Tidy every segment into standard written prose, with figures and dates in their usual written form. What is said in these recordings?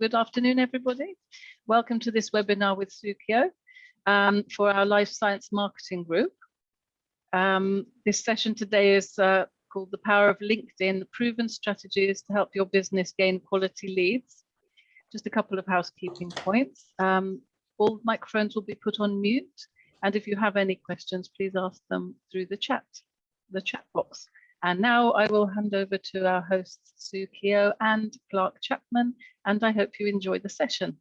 Good afternoon, everybody. Welcome to this webinar with Sukio for our Life Science Marketing Group. This session today is called The Power of LinkedIn, Proven Strategies to Help Your Business Gain Quality Leads. Just a couple of housekeeping points. All microphones will be put on mute, and if you have any questions, please ask them through the chat box. And now I will hand over to our hosts, Sukio and Clark Chapman, and I hope you enjoy the session.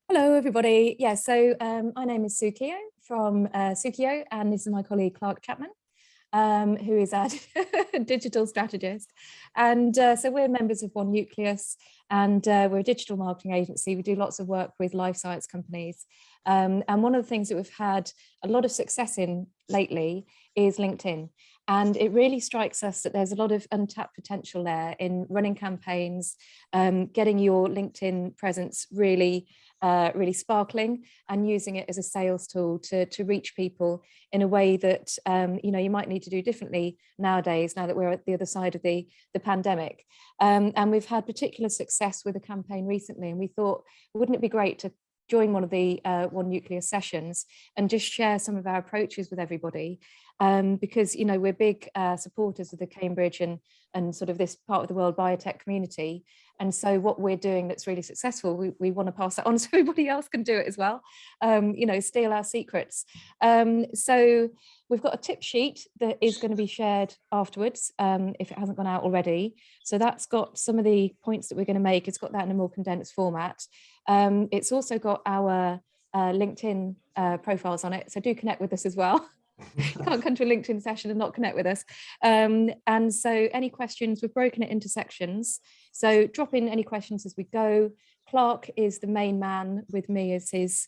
Hello, everybody. Yeah, so my name is Sukio from Sukio, and this is my colleague, Clark Chapman, who is our digital strategist. And so we're members of One Nucleus, and we're a digital marketing agency. We do lots of work with life science companies. And one of the things that we've had a lot of success in lately is LinkedIn. And it really strikes us that there's a lot of untapped potential there in running campaigns, getting your LinkedIn presence really sparkling, and using it as a sales tool to reach people in a way that you might need to do differently nowadays, now that we're at the other side of the pandemic. And we've had particular success with a campaign recently, and we thought, wouldn't it be great to join one of the One Nucleus sessions and just share some of our approaches with everybody, because we're big supporters of the Cambridge and sort of this part of the world biotech community. And so what we're doing that's really successful, we want to pass that on so everybody else can do it as well, steal our secrets. So we've got a tip sheet that is going to be shared afterwards, if it hasn't gone out already. So that's got some of the points that we're going to make. It's got that in a more condensed format. It's also got our LinkedIn profiles on it, so do connect with us as well. Can't come to a LinkedIn session and not connect with us. And so any questions, we've broken it into sections. So drop in any questions as we go. Clark is the main man, with me as his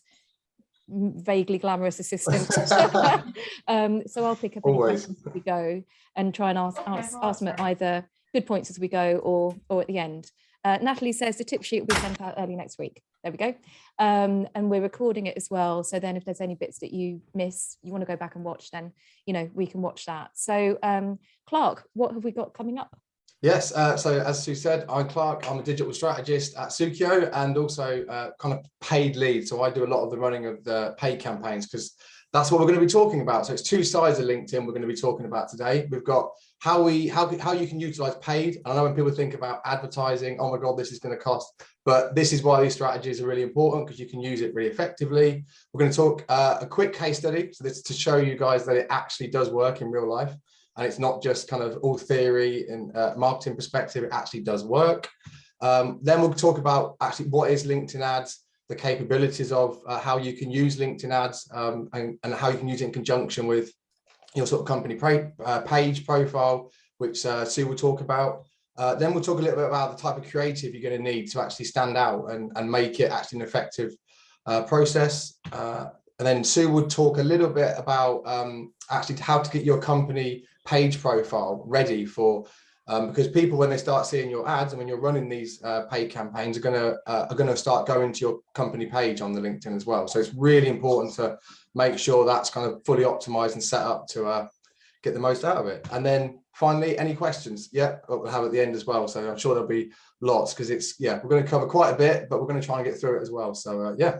vaguely glamorous assistant. So I'll pick up any questions as we go and try and ask them at either good points as we go or at the end. Natalie says the tip sheet will be sent out early next week. There we go. And we're recording it as well. So then if there's any bits that you miss, you want to go back and watch, then, we can watch that. So Clark, what have we got coming up? Yes, so as Sue said, I'm Clark. I'm a digital strategist at Sukio, and also kind of paid lead. So I do a lot of the running of the paid campaigns, because that's what we're going to be talking about. So it's two sides of LinkedIn we're going to be talking about today. We've got how you can utilize paid. I know when people think about advertising, oh my God, this is going to cost. But this is why these strategies are really important, because you can use it really effectively. We're going to talk a quick case study, so this is to show you guys that it actually does work in real life. And it's not just kind of all theory and marketing perspective, it actually does work. Then we'll talk about actually what is LinkedIn ads, the capabilities of how you can use LinkedIn ads, and how you can use it in conjunction with your sort of company page profile, which Sue will talk about. Then we'll talk a little bit about the type of creative you're going to need to actually stand out and make it actually an effective process. And then Sue would talk a little bit about actually how to get your company page profile ready for, because people, when they start seeing your ads and when you're running these paid campaigns, are going to start going to your company page on the LinkedIn as well. So it's really important to make sure that's kind of fully optimized and set up to get the most out of it. And then finally, any questions? Yeah, we'll have at the end as well. So I'm sure there'll be lots, because we're going to cover quite a bit, but we're going to try and get through it as well. So yeah.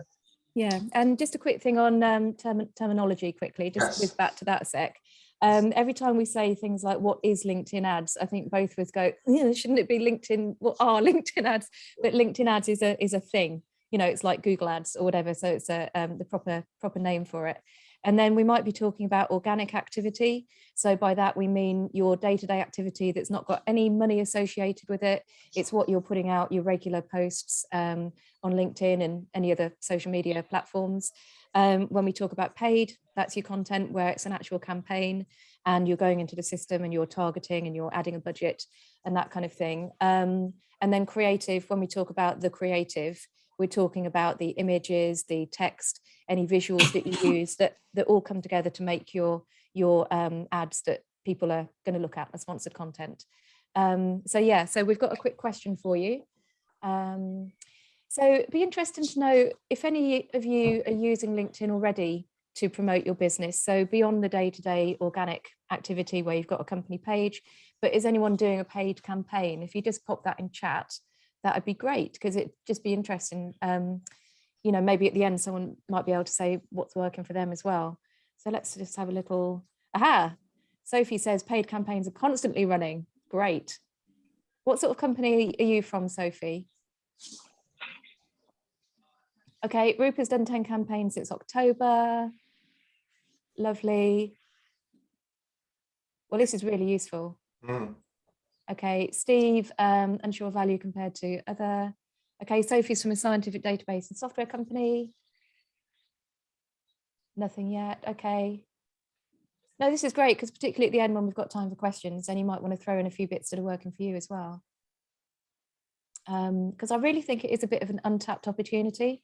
Yeah, and just a quick thing on terminology quickly, just whiz back to that a sec. Every time we say things like, what is LinkedIn ads? I think both of us go, shouldn't it be LinkedIn? What are LinkedIn ads? But LinkedIn ads is a thing, it's like Google ads or whatever. So it's the proper name for it. And then we might be talking about organic activity. So by that, we mean your day-to-day activity that's not got any money associated with it. It's what you're putting out, your regular posts on LinkedIn and any other social media platforms. When we talk about paid, that's your content where it's an actual campaign and you're going into the system and you're targeting and you're adding a budget and that kind of thing. And then creative, when we talk about the creative, we're talking about the images, the text, any visuals that you use that all come together to make your ads that people are going to look at as sponsored content. So we've got a quick question for you. So it'd be interesting to know if any of you are using LinkedIn already to promote your business. So beyond the day-to-day organic activity where you've got a company page, but is anyone doing a paid campaign? If you just pop that in chat, that would be great, because it'd just be interesting. You know, maybe at the end, someone might be able to say what's working for them as well. So let's just have a little, aha. Sophie says paid campaigns are constantly running. Great. What sort of company are you from, Sophie? Okay, Rupert's done 10 campaigns since October. Lovely. Well, this is really useful. Okay, Steve, unsure value compared to other. Okay, Sophie's from a scientific database and software company. Nothing yet. Okay. No, this is great, because particularly at the end when we've got time for questions, then you might want to throw in a few bits that are working for you as well. Because I really think it is a bit of an untapped opportunity,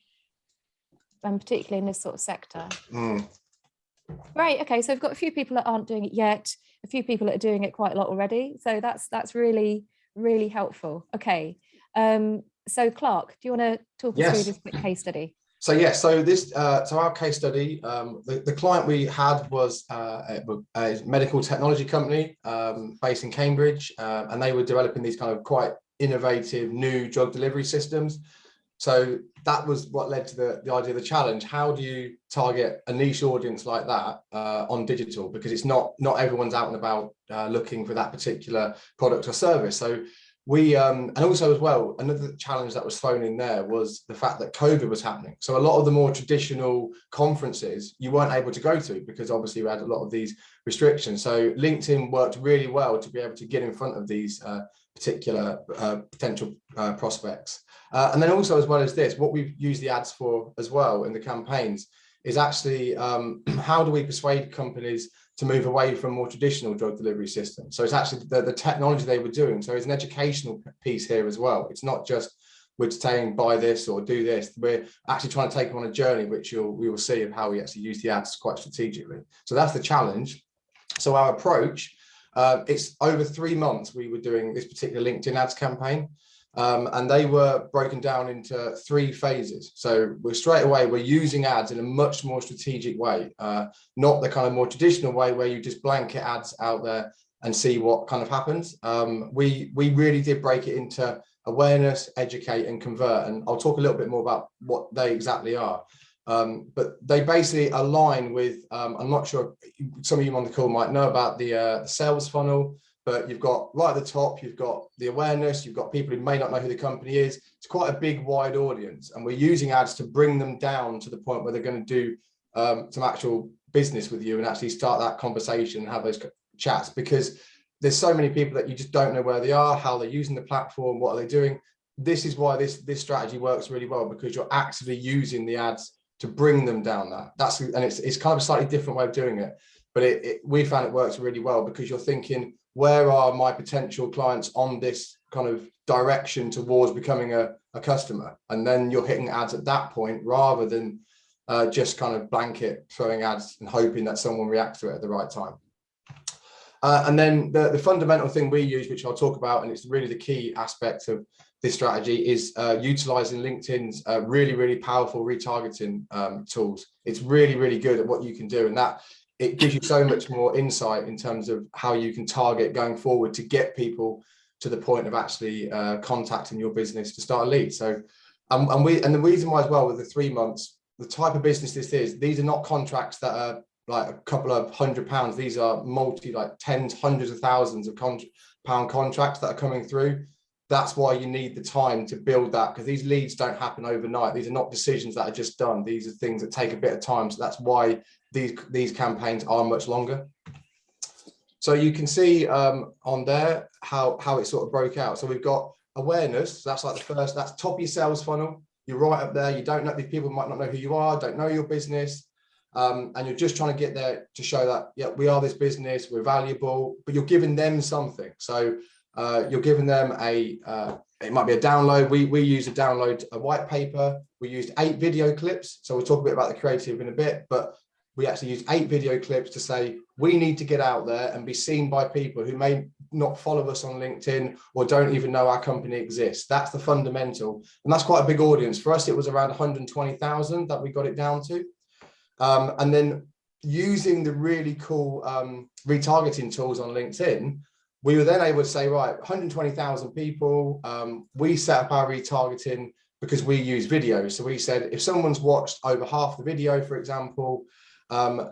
and particularly in this sort of sector. Great. Okay, so we've got a few people that aren't doing it yet, a few people that are doing it quite a lot already. So that's really, really helpful. Okay. So Clark, do you want to talk us through this quick case study? So yes, so this so our case study, the client we had was a medical technology company based in Cambridge, and they were developing these kind of quite innovative new drug delivery systems. So that was what led to the idea of the challenge. How do you target a niche audience like that on digital? Because it's not everyone's out and about looking for that particular product or service. So we and also as well, another challenge that was thrown in there was the fact that COVID was happening. So a lot of the more traditional conferences you weren't able to go to, because obviously we had a lot of these restrictions. So LinkedIn worked really well to be able to get in front of these particular potential prospects. And then also, as well as this, what we've used the ads for as well in the campaigns is actually how do we persuade companies to move away from more traditional drug delivery systems. So it's actually the technology they were doing. So it's an educational piece here as well. It's not just we're saying buy this or do this. We're actually trying to take them on a journey, which we will see of how we actually use the ads quite strategically. So that's the challenge. So our approach, it's over 3 months we were doing this particular LinkedIn ads campaign. And they were broken down into 3 phases. So we're using ads in a much more strategic way, not the kind of more traditional way where you just blanket ads out there and see what kind of happens. We really did break it into awareness, educate, and convert. And I'll talk a little bit more about what they exactly are. But they basically align with, I'm not sure, some of you on the call might know about the sales funnel. But you've got right at the top, you've got the awareness, you've got people who may not know who the company is. It's quite a big, wide audience. And we're using ads to bring them down to the point where they're going to do some actual business with you and actually start that conversation and have those chats, because there's so many people that you just don't know where they are, how they're using the platform, what are they doing. This is why this strategy works really well, because you're actively using the ads to bring them down and it's kind of a slightly different way of doing it. But we found it works really well, because you're thinking, where are my potential clients on this kind of direction towards becoming a customer? And then you're hitting ads at that point rather than just kind of blanket throwing ads and hoping that someone reacts to it at the right time. And then the fundamental thing we use, which I'll talk about, and it's really the key aspect of this strategy, is utilizing LinkedIn's really, really powerful retargeting tools. It's really, really good at what you can do. And that it gives you so much more insight in terms of how you can target going forward to get people to the point of actually contacting your business to start a lead. So, and the reason why as well with the 3 months, the type of business this is, these are not contracts that are like a couple of £100. These are like tens, hundreds of thousands of pound contracts that are coming through. That's why you need the time to build that, because these leads don't happen overnight. These are not decisions that are just done. These are things that take a bit of time. So that's why these campaigns are much longer. So you can see on there how it sort of broke out. So we've got awareness. So that's like the first, that's top of your sales funnel. You're right up there. You don't know, these people might not know who you are, don't know your business. And you're just trying to get there to show that, yeah, we are this business, we're valuable, but you're giving them something. So you're giving them it might be a download. We use a white paper. We used 8 video clips. So we'll talk a bit about the creative in a bit, but we actually used 8 video clips to say, we need to get out there and be seen by people who may not follow us on LinkedIn or don't even know our company exists. That's the fundamental. And that's quite a big audience. For us, it was around 120,000 that we got it down to. And then using the really cool retargeting tools on LinkedIn, we were then able to say, right, 120,000 people, we set up our retargeting because we use video. So we said, if someone's watched over half the video, for example,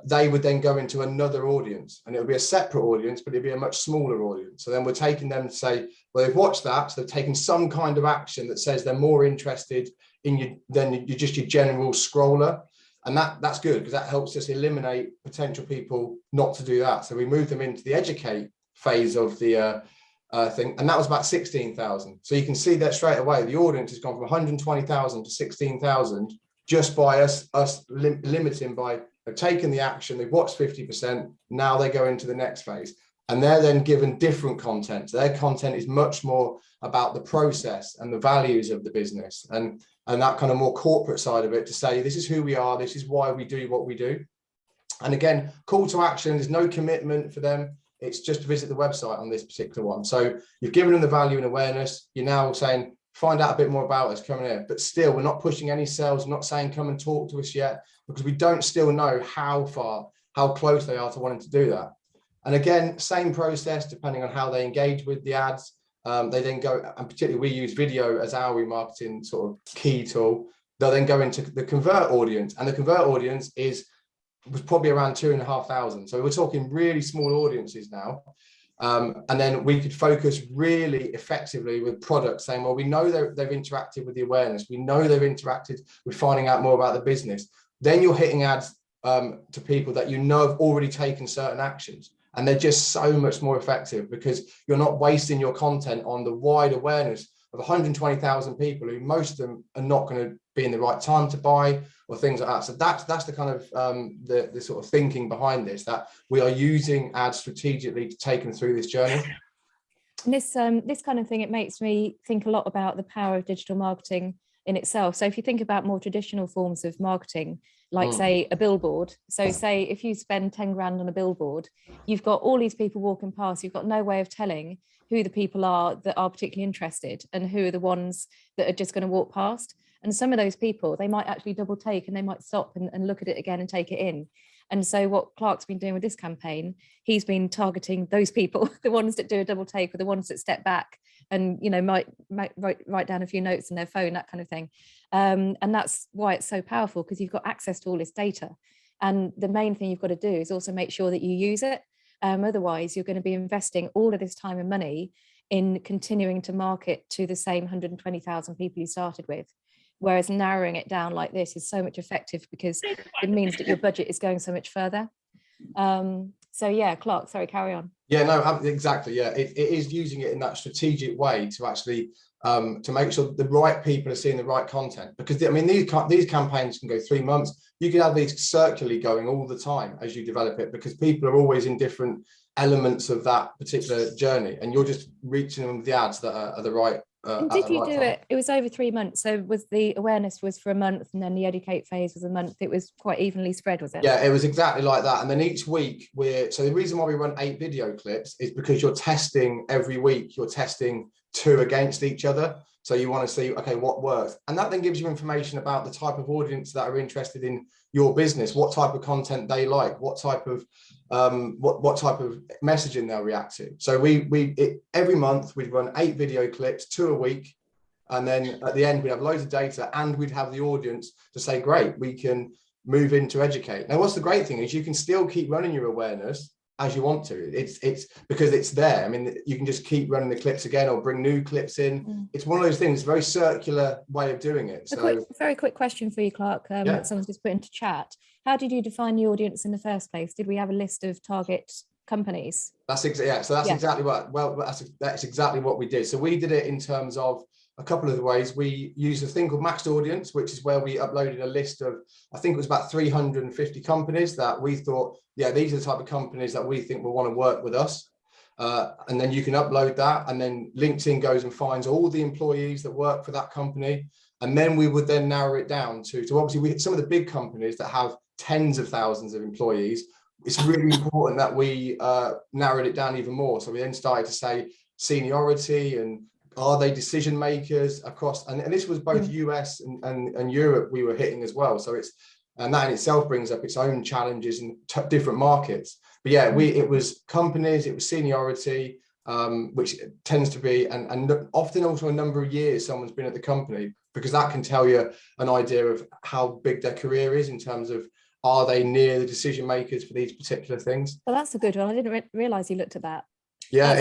they would then go into another audience, and it would be a separate audience, but it'd be a much smaller audience. So then we're taking them to say, well, they've watched that, so they've taken some kind of action that says they're more interested in you than just your general scroller. And that's good, because that helps us eliminate potential people not to do that. So we moved them into the educate phase of the thing, and that was about 16,000. So you can see that straight away, the audience has gone from 120,000 to 16,000 just by us limiting by they've taken the action, they've watched 50%, now they go into the next phase. And they're then given different content. So their content is much more about the process and the values of the business, and that kind of more corporate side of it, to say, this is who we are, this is why we do what we do. And again, call to action, there's no commitment for them. It's just to visit the website on this particular one. So you've given them the value and awareness. You're now saying, find out a bit more about us, come here. But still, we're not pushing any sales, we're not saying come and talk to us yet, because we don't still know how close they are to wanting to do that. And again, same process, depending on how they engage with the ads. They then go, and particularly we use video as our remarketing sort of key tool. They'll then go into the convert audience, and the convert audience was probably around 2,500. So we're talking really small audiences now. And then we could focus really effectively with products, saying, well, we know they've interacted with the awareness. We know they've interacted with finding out more about the business. Then you're hitting ads to people that you know have already taken certain actions. And they're just so much more effective, because you're not wasting your content on the wide awareness of 120,000 people who most of them are not going to be in the right time to buy or things like that. So that's the kind of the sort of thinking behind this, that we are using ads strategically to take them through this journey. And this kind of thing, it makes me think a lot about the power of digital marketing in itself. So if you think about more traditional forms of marketing, like say a billboard. So say if you spend 10 grand on a billboard, you've got all these people walking past, you've got no way of telling who the people are that are particularly interested and who are the ones that are just going to walk past. And some of those people, they might actually double take, and they might stop and look at it again and take it in. And so what Clark's been doing with this campaign, he's been targeting those people, the ones that do a double take, or the ones that step back and, you know, might write down a few notes in their phone, that kind of thing. And that's why it's so powerful, because you've got access to all this data. And the main thing you've got to do is also make sure that you use it. Otherwise, you're going to be investing all of this time and money in continuing to market to the same 120,000 people you started with. Whereas narrowing it down like this is so much effective, because it means that your budget is going so much further. So yeah, Clark, sorry, carry on. Yeah, no, exactly. Yeah, it is using it in that strategic way to actually to make sure the right people are seeing the right content. Because I mean, these campaigns can go 3 months. You can have these circularly going all the time as you develop it, because people are always in different elements of that particular journey, and you're just reaching them with the ads that are the right. And did you do it? It was over 3 months. So was the awareness was for a month, and then the educate phase was a month. It was quite evenly spread, was it? Yeah, it was exactly like that. And then each week so the reason why we run 8 video clips is because you're testing every week. You're testing 2 against each other. So you want to see, okay, what works. And that then gives you information about the type of audience that are interested in your business, what type of content they like, what type of what type of messaging they'll react to. So every month we'd run 8 video clips, 2 a week. And then at the end, we'd have loads of data, and we'd have the audience to say, great, we can move into educate. Now, what's the great thing is you can still keep running your awareness as you want to. It's because it's there. I mean, you can just keep running the clips again or bring new clips in. It's one of those things, very circular way of doing it. So very quick question for you, Clark, that someone's just put into chat. How did you define the audience in the first place? Did we have a list of target companies? That's exactly what, that's exactly what we did. So we did it in terms of a couple of the ways. We used a thing called Maxed Audience, which is where we uploaded a list of, I think it was about 350 companies that we thought, yeah, these are the type of companies that we think will want to work with us. And then you can upload that, and then LinkedIn goes and finds all the employees that work for that company. And then we would then narrow it down to obviously some of the big companies that have tens of thousands of employees. It's really important that we narrowed it down even more. So we then started to say seniority, and are they decision makers across, and this was both US and Europe we were hitting as well. So and that in itself brings up its own challenges in different markets. But yeah, it was companies, it was seniority, which tends to be, and often also a number of years someone's been at the company, because that can tell you an idea of how big their career is in terms of, are they near the decision makers for these particular things? Well, that's a good one. I didn't realise you looked at that. Yeah,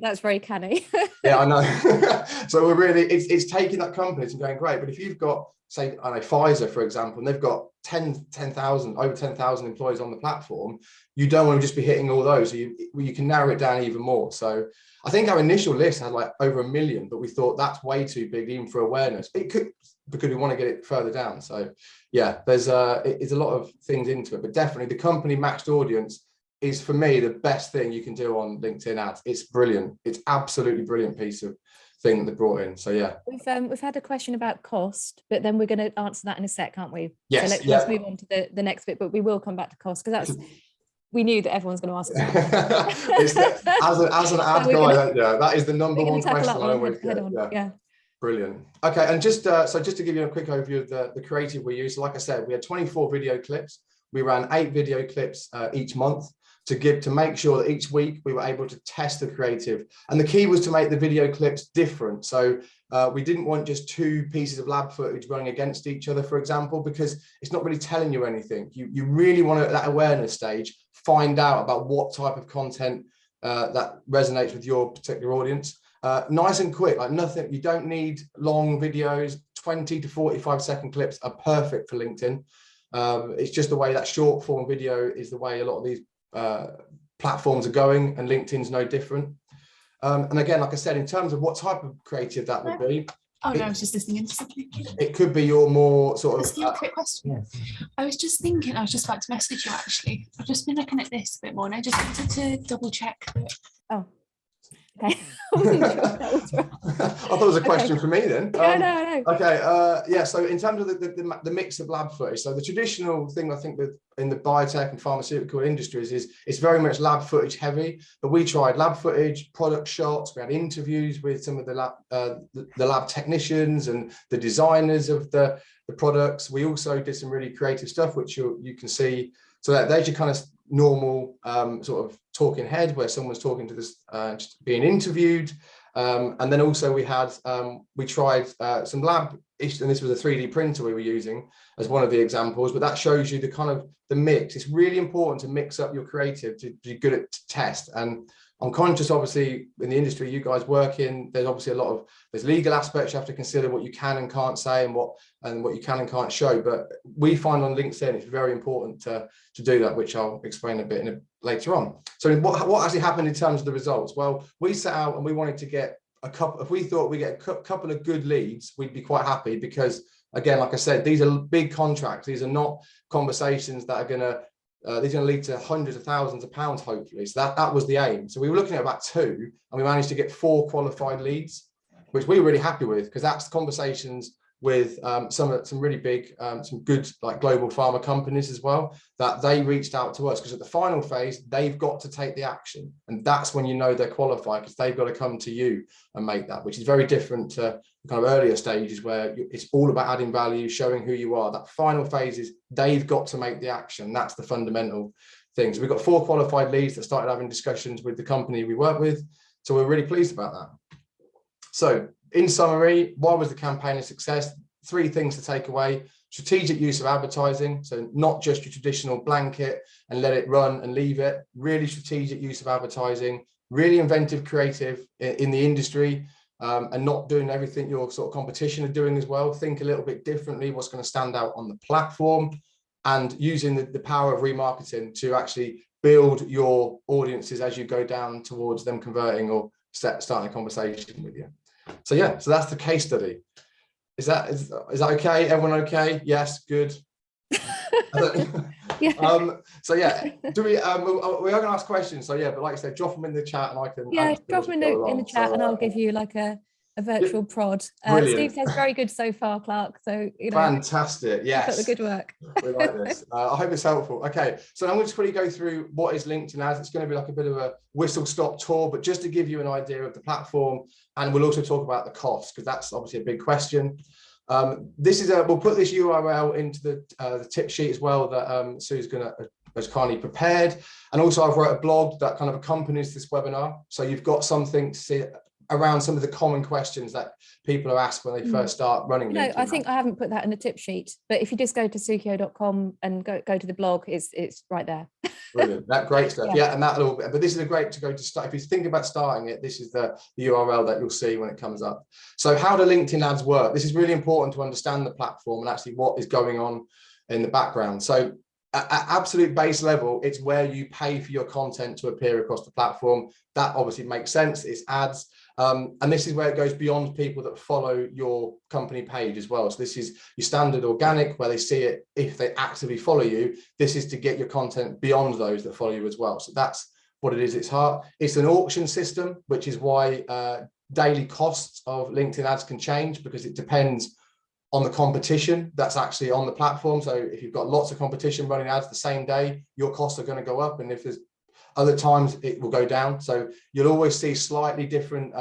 that's very canny. Yeah, I know. So we're really, it's taking that company and going, great. But if you've got, say, I know Pfizer, for example, and they've got 10,000, over 10,000 employees on the platform, you don't want to just be hitting all those. So you can narrow it down even more. So I think our initial list had like over 1 million, but we thought that's way too big even for awareness. It could, because we want to get it further down. So yeah, there's it's a lot of things into it, but definitely the company matched audience is, for me, the best thing you can do on LinkedIn ads. It's brilliant. It's absolutely brilliant piece of thing that they brought in. So yeah, we've had a question about cost, but then we're going to answer that in a sec, can't we? Yes. So let's move on to the next bit, but we will come back to cost, because that's, we knew that everyone's going to ask us. As an ad guy, yeah, that is the number one question I always get. Yeah. Brilliant. Okay, and just to give you a quick overview of the creative we use. So like I said, we had 24 video clips. We ran 8 video clips each month to make sure that each week we were able to test the creative. And the key was to make the video clips different. So we didn't want just 2 pieces of lab footage running against each other, for example, because it's not really telling you anything. You really want to, at that awareness stage, find out about what type of content that resonates with your particular audience. Nice and quick, like nothing, you don't need long videos. 20 to 45-second clips are perfect for LinkedIn. It's just the way that short form video is the way a lot of these platforms are going, and LinkedIn's no different. And again, like I said, in terms of what type of creative that would be. Oh no, I was just listening into something. It could be your more sort of. A quick question. Yeah. I was just thinking, I was just about to message you actually. I've just been looking at this a bit more, and I just wanted to double check that. Oh. Okay. I wasn't sure that was right. I thought it was a question for me then. No. Okay. Yeah. So in terms of the mix of lab footage, so the traditional thing I think in the biotech and pharmaceutical industries is it's very much lab footage heavy. But we tried lab footage, product shots. We had interviews with some of the lab technicians and the designers of the products. We also did some really creative stuff, which you can see. So there's your kind of normal sort of talking head where someone's talking to this, just being interviewed. And then also we tried some lab, and this was a 3D printer we were using as one of the examples, but that shows you the kind of the mix. It's really important to mix up your creative to be good at test. And I'm conscious, obviously, in the industry you guys work in, there's obviously there's legal aspects you have to consider, what you can and can't say and what you can and can't show. But we find on LinkedIn it's very important to do that, which I'll explain a bit later on. So what actually happened in terms of the results? Well, we set out and we wanted to get a couple. If we thought we get a couple of good leads, we'd be quite happy, because again, like I said, these are big contracts. These are not conversations that are going to these are going to lead to hundreds of thousands of pounds, hopefully. So that was the aim. So we were looking at about 2, and we managed to get 4 qualified leads, which we were really happy with, because that's conversations with some really big, some good like global pharma companies as well, that they reached out to us, because at the final phase, they've got to take the action. And that's when you know they're qualified, because they've got to come to you and make that, which is very different to kind of earlier stages where it's all about adding value, showing who you are. That final phase is they've got to make the action. That's the fundamental thing. So we've got 4 qualified leads that started having discussions with the company we work with. So we're really pleased about that. So in summary, why was the campaign a success? 3 things to take away: strategic use of advertising. So not just your traditional blanket and let it run and leave it, really strategic use of advertising, really inventive creative in the industry. And not doing everything your sort of competition are doing as well. Think a little bit differently, what's going to stand out on the platform, and using the power of remarketing to actually build your audiences as you go down towards them converting or starting a conversation with you. So yeah, so that's the case study. Is that okay? Everyone okay? Yes, good. Yeah. So yeah, do we are going to ask questions, so yeah, but like I said, drop them in the chat and I can drop them in the chat, and I'll give you like a virtual prod. Steve says very good so far, Clark, so fantastic. Yes, got the good work. We like this. I hope it's helpful. Okay, so I'm going to just quickly go through what is LinkedIn as. It's going to be like a bit of a whistle stop tour, but just to give you an idea of the platform, and we'll also talk about the cost, because that's obviously a big question. This is we'll put this URL into the tip sheet as well that Sue's going to has kindly prepared. And also I've wrote a blog that kind of accompanies this webinar. So you've got something to see around some of the common questions that people are asked when they first start running. No, I think I haven't put that in a tip sheet, but if you just go to sukio.com and go to the blog, it's right there. Brilliant, that great stuff. Yeah, and that little bit, but this is a great to go to start. If you think about starting it, this is the URL that you'll see when it comes up. So how do LinkedIn ads work? This is really important to understand the platform and actually what is going on in the background. So at absolute base level, it's where you pay for your content to appear across the platform. That obviously makes sense. It's ads. And this is where it goes beyond people that follow your company page as well. So this is your standard organic, where they see it if they actively follow you. This is to get your content beyond those that follow you as well. So that's what it is. It's hard. It's an auction system, which is why daily costs of LinkedIn ads can change, because it depends on the competition that's actually on the platform. So if you've got lots of competition running ads the same day, your costs are going to go up. And if there's other times it will go down. So you'll always see slightly different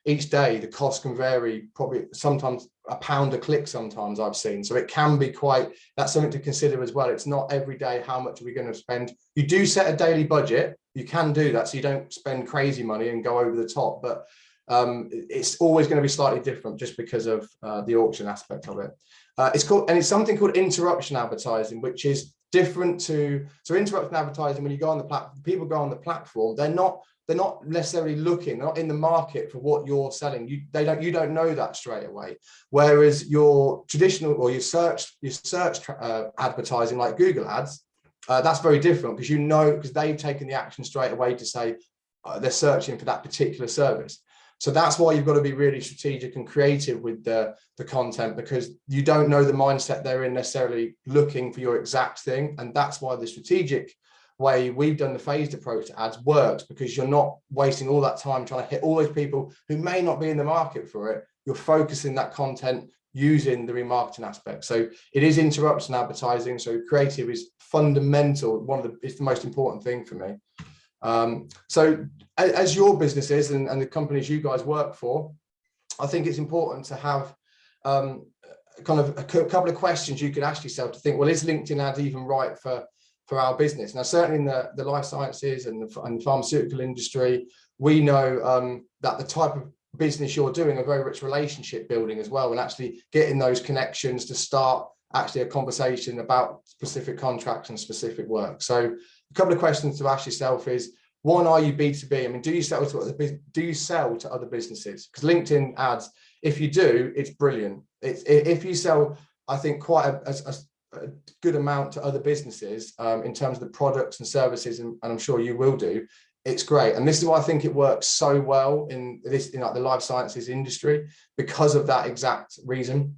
each day. The cost can vary, probably sometimes £1 a click sometimes I've seen. So it can be quite, that's something to consider as well. It's not every day how much are we going to spend. You do set a daily budget. You can do that so you don't spend crazy money and go over the top. But it's always going to be slightly different just because of the auction aspect of it. It's something called interruption advertising, which is different to, so interruption advertising, when you go on the platform, people go on the platform, they're not necessarily looking, they're not in the market for what you're selling. You don't know that straight away. Whereas your traditional or your search advertising like Google ads, that's very different, because you know, because they've taken the action straight away to say they're searching for that particular service. So that's why you've got to be really strategic and creative with the content, because you don't know the mindset they're in necessarily looking for your exact thing. And that's why the strategic way we've done the phased approach to ads works, because you're not wasting all that time trying to hit all those people who may not be in the market for it. You're focusing that content using the remarketing aspect. So it is interruption advertising. So creative is fundamental. It's the most important thing for me. So as your businesses and the companies you guys work for, I think it's important to have kind of a couple of questions you could ask yourself to think, well, is LinkedIn ads even right for our business? Now, certainly in the life sciences and the pharmaceutical industry, we know that the type of business you're doing are very rich relationship building as well, and actually getting those connections to start actually a conversation about specific contracts and specific work. So a couple of questions to ask yourself is, one, are you B2B? I mean, do you sell to other businesses? Because LinkedIn ads, if you do, it's brilliant. If you sell, I think, quite a good amount to other businesses in terms of the products and services, and I'm sure you will do, it's great. And this is why I think it works so well in like the life sciences industry, because of that exact reason.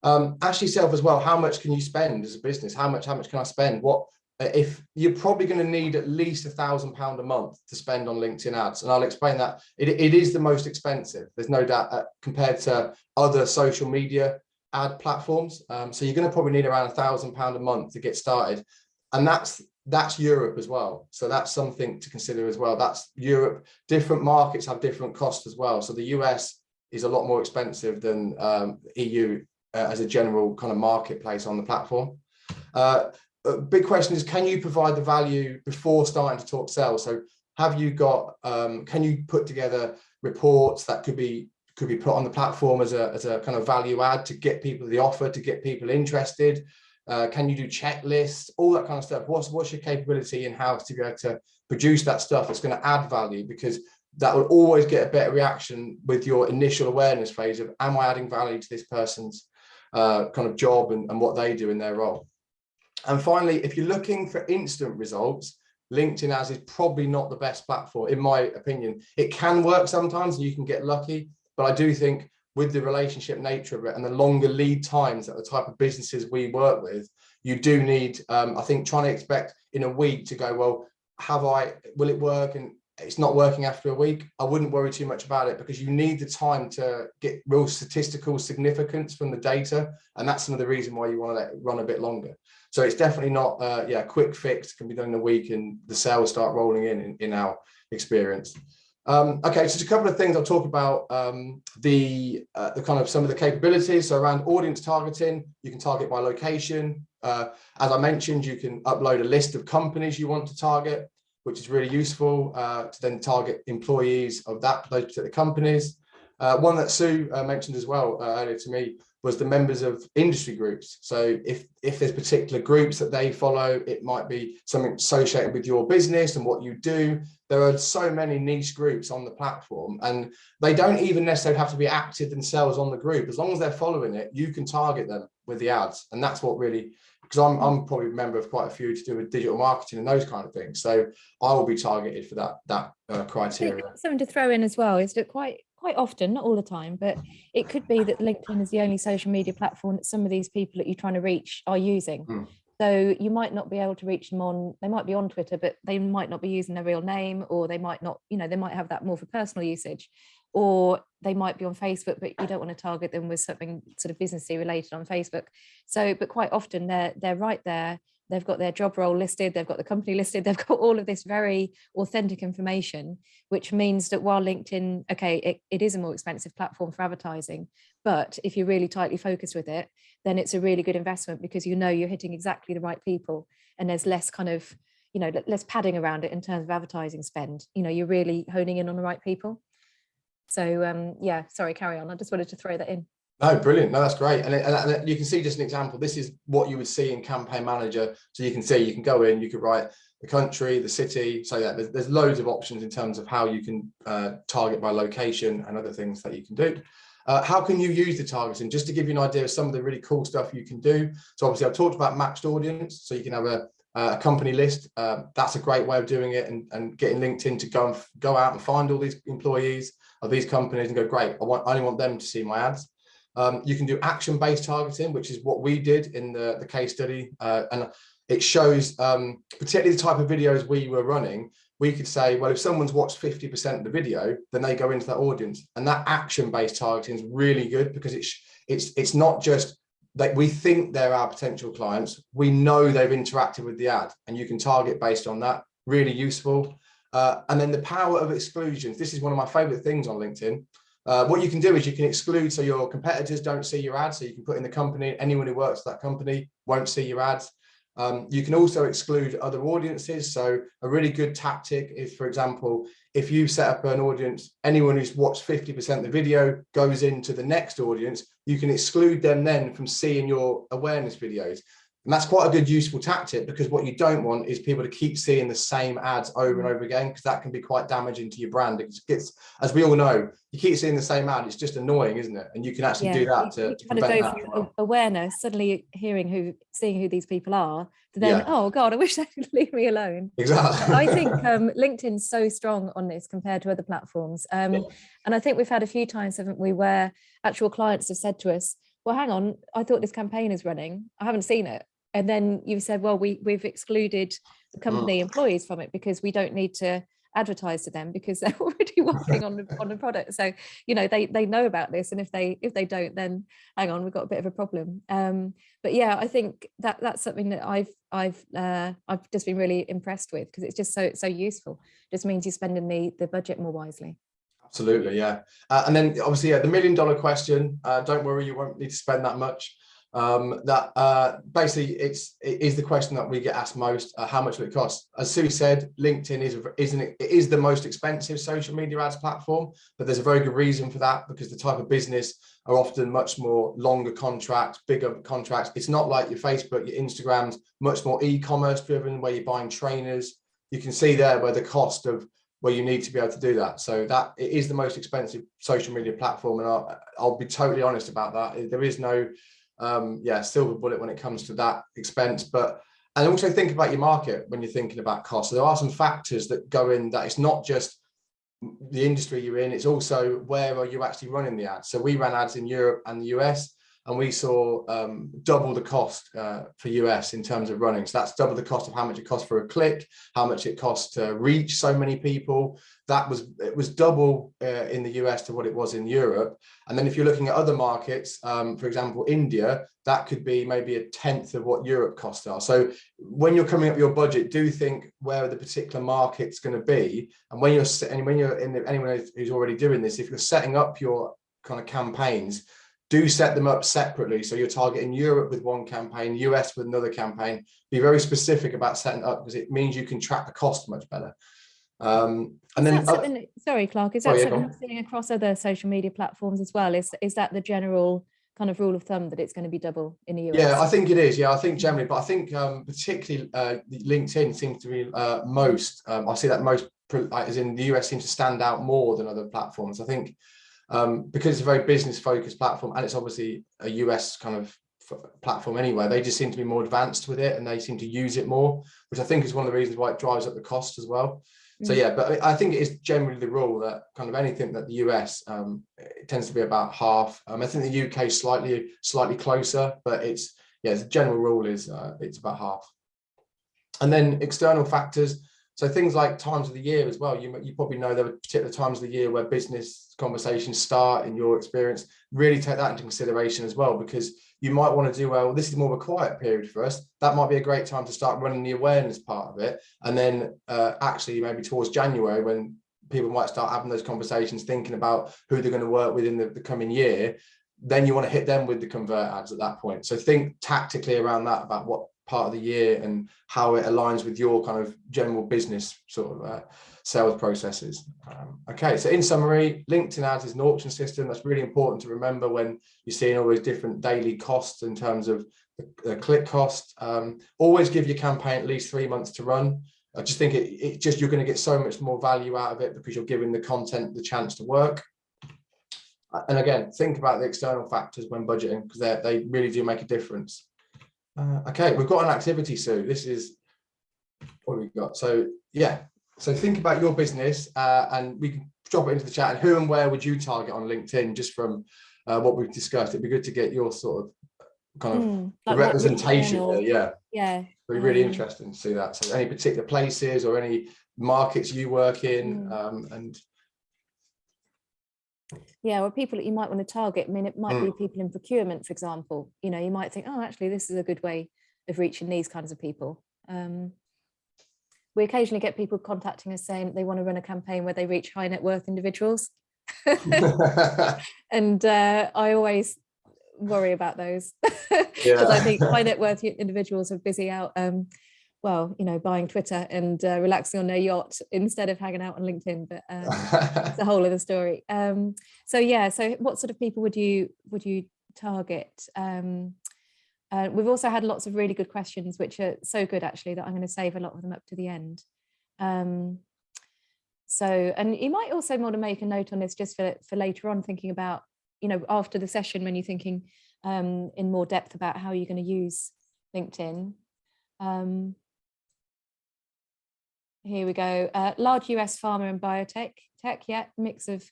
Ask yourself as well, how much can you spend as a business? How much can I spend? What if you're probably going to need at least £1,000 a month to spend on LinkedIn ads? And I'll explain that. It is the most expensive, there's no doubt, compared to other social media ad platforms. So you're going to probably need around £1,000 a month to get started. And that's Europe as well. So that's something to consider as well. That's Europe. Different markets have different costs as well. So the US is a lot more expensive than EU as a general kind of marketplace on the platform. A big question is, can you provide the value before starting to talk sales? So have you got, can you put together reports that could be put on the platform as a kind of value add to get people the offer, to get people interested? Can you do checklists, all that kind of stuff? What's your capability in-house to be able to produce that stuff that's going to add value? Because that will always get a better reaction with your initial awareness phase of, am I adding value to this person's kind of job and what they do in their role? And finally, if you're looking for instant results, LinkedIn ads is probably not the best platform, in my opinion. It can work sometimes and you can get lucky, but I do think with the relationship nature of it and the longer lead times that the type of businesses we work with, you do need, I think, trying to expect in a week to go, well, will it work? And it's not working after a week. I wouldn't worry too much about it, because you need the time to get real statistical significance from the data. And that's some of the reason why you want to let it run a bit longer. So it's definitely not a quick fix. It can be done in a week and the sales start rolling in our experience. Okay, just a couple of things I'll talk about. The kind of some of the capabilities. So around audience targeting, you can target by location. As I mentioned, you can upload a list of companies you want to target, which is really useful to then target employees of those particular companies. One that Sue mentioned as well earlier to me was the members of industry groups. So if there's particular groups that they follow, it might be something associated with your business and what you do. There are so many niche groups on the platform, and they don't even necessarily have to be active themselves on the group. As long as they're following it, you can target them with the ads. And that's what really, because I'm probably a member of quite a few to do with digital marketing and those kind of things. So I will be targeted for that criteria. Something to throw in as well is that quite often, not all the time, but it could be that LinkedIn is the only social media platform that some of these people that you're trying to reach are using. So you might not be able to reach them on, they might be on Twitter, but they might not be using their real name, or they might not, they might have that more for personal usage, or they might be on Facebook, but you don't want to target them with something sort of businessy related on Facebook. So, but quite often they're right there. They've got their job role listed, they've got the company listed, they've got all of this very authentic information, which means that while LinkedIn, okay, it is a more expensive platform for advertising, but if you're really tightly focused with it, then it's a really good investment, because you're hitting exactly the right people, and there's less kind of, less padding around it in terms of advertising spend. You're really honing in on the right people. So yeah, sorry, carry on. I just wanted to throw that in. No, brilliant. No, that's great. And you can see just an example. This is what you would see in Campaign Manager. So you can see, you can go in, you could write the country, the city. So yeah, there's loads of options in terms of how you can target by location and other things that you can do. How can you use the targeting? Just to give you an idea of some of the really cool stuff you can do. So obviously I've talked about matched audience. So you can have a company list. That's a great way of doing it, and getting LinkedIn to go out and find all these employees of these companies and go, great, I only want them to see my ads. You can do action-based targeting, which is what we did in the case study. And it shows, particularly the type of videos we were running, we could say, well, if someone's watched 50% of the video, then they go into that audience. And that action-based targeting is really good, because it's not just that we think they're our potential clients. We know they've interacted with the ad, and you can target based on that. Really useful. And then the power of exclusions. This is one of my favorite things on LinkedIn. What you can do is you can exclude, so your competitors don't see your ads. So you can put in the company, anyone who works at that company won't see your ads. You can also exclude other audiences. So a really good tactic is, for example, if you set up an audience, anyone who's watched 50% of the video goes into the next audience, you can exclude them then from seeing your awareness videos. And that's quite a good, useful tactic, because what you don't want is people to keep seeing the same ads over and over again, because that can be quite damaging to your brand. It gets, as we all know, you keep seeing the same ad, it's just annoying, isn't it? And you can actually do that to prevent that. From awareness, suddenly seeing who these people are, to then, oh God, I wish they would leave me alone. Exactly. I think LinkedIn's so strong on this compared to other platforms. And I think we've had a few times, haven't we, where actual clients have said to us, well, hang on, I thought this campaign is running, I haven't seen it. And then you've said, well, we've excluded the company employees from it, because we don't need to advertise to them, because they're already working on the product. So, they know about this. And if they don't, then hang on, we've got a bit of a problem. But yeah, I think that's something that I've just been really impressed with, because it's just so useful. It just means you're spending the budget more wisely. Absolutely, yeah. And then obviously, the $1 million question, don't worry, you won't need to spend that much. Basically it is the question that we get asked most. How much will it cost? As Sue said, LinkedIn is the most expensive social media ads platform, but there's a very good reason for that, because the type of business are often much more longer contracts, bigger contracts. It's not like your Facebook, your Instagram's much more e-commerce driven, where you're buying trainers. You can see there where the cost of where you need to be able to do that. So that it is the most expensive social media platform, and I'll be totally honest about that. There is no silver bullet when it comes to that expense. And also think about your market when you're thinking about cost. So there are some factors that go in, that it's not just the industry you're in, it's also where are you actually running the ads. So we ran ads in Europe and the US. and we saw double the cost for US in terms of running. So that's double the cost of how much it costs for a click, how much it costs to reach so many people. It was double in the US to what it was in Europe. And then if you're looking at other markets, for example, India, that could be maybe a tenth of what Europe costs are. So when you're coming up with your budget, do think where the particular market's going to be. And when anyone who's already doing this, if you're setting up your kind of campaigns, do set them up separately. So you're targeting Europe with one campaign, US with another campaign. Be very specific about setting up, because it means you can track the cost much better. Sorry, Clark, is that something you're seeing across other social media platforms as well? Is that the general kind of rule of thumb, that it's going to be double in the US? Yeah, I think it is. Yeah, I think generally, but I think particularly LinkedIn seems to be most. I see that most, as in the US, seems to stand out more than other platforms. I think because it's a very business focused platform, and it's obviously a US kind of platform anyway, they just seem to be more advanced with it, and they seem to use it more, which I think is one of the reasons why it drives up the cost as well. So yeah, but I think it is generally the rule that kind of anything that the US it tends to be about half. I think the UK is slightly closer, but the general rule is it's about half. And then external factors. So things like times of the year as well. You probably know there are particular times of the year where business conversations start, in your experience. Really take that into consideration as well, because you might want to do, well, this is more of a quiet period for us. That might be a great time to start running the awareness part of it. And then actually maybe towards January, when people might start having those conversations, thinking about who they're going to work with in the coming year, then you want to hit them with the convert ads at that point. So think tactically around that, about what part of the year and how it aligns with your kind of general business sort of sales processes. Okay, so in summary, LinkedIn ads is an auction system. That's really important to remember when you're seeing all those different daily costs in terms of the click cost. Always give your campaign at least 3 months to run. I just think you're going to get so much more value out of it, because you're giving the content the chance to work. And again, think about the external factors when budgeting, because they really do make a difference. Okay, we've got an activity, Sue. This is what we've got. So yeah, so think about your business and we can drop it into the chat. And who and where would you target on LinkedIn, just from what we've discussed? It'd be good to get your sort of kind of like representation there. Yeah. It'd be really interesting to see that. So any particular places or any markets you work in, and yeah, or people that you might want to target. I mean, it might be people in procurement, for example. You know, you might think, oh, actually, this is a good way of reaching these kinds of people. We occasionally get people contacting us saying they want to run a campaign where they reach high net worth individuals. And I always worry about those, because I think high net worth individuals are busy out, well, you know, buying Twitter and relaxing on their yacht instead of hanging out on LinkedIn. But it's a whole other story. So yeah, so what sort of people would you target? We've also had lots of really good questions, which are so good actually that I'm going to save a lot of them up to the end. So, and you might also want to make a note on this just for later on, thinking about, you know, after the session, when you're thinking in more depth about how you're going to use LinkedIn. Here we go. Large US pharma and biotech, mix of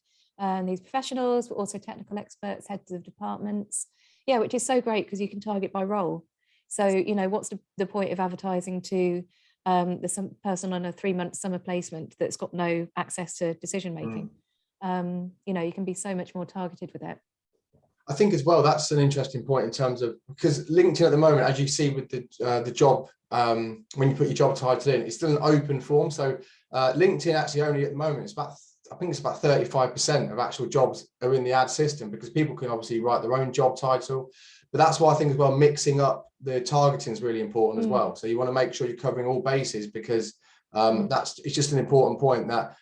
these professionals, but also technical experts, heads of departments. Yeah, which is so great, because you can target by role. So, you know, what's the point of advertising to some person on a 3-month summer placement that's got no access to decision making? You know, you can be so much more targeted with it. I think as well, that's an interesting point in terms of, because LinkedIn at the moment, as you see with the job, when you put your job title in, it's still an open form. So LinkedIn actually only at the moment, I think it's about 35% of actual jobs are in the ad system, because people can obviously write their own job title. But that's why I think as well, mixing up the targeting is really important as well. So you want to make sure you're covering all bases, because it's just an important point that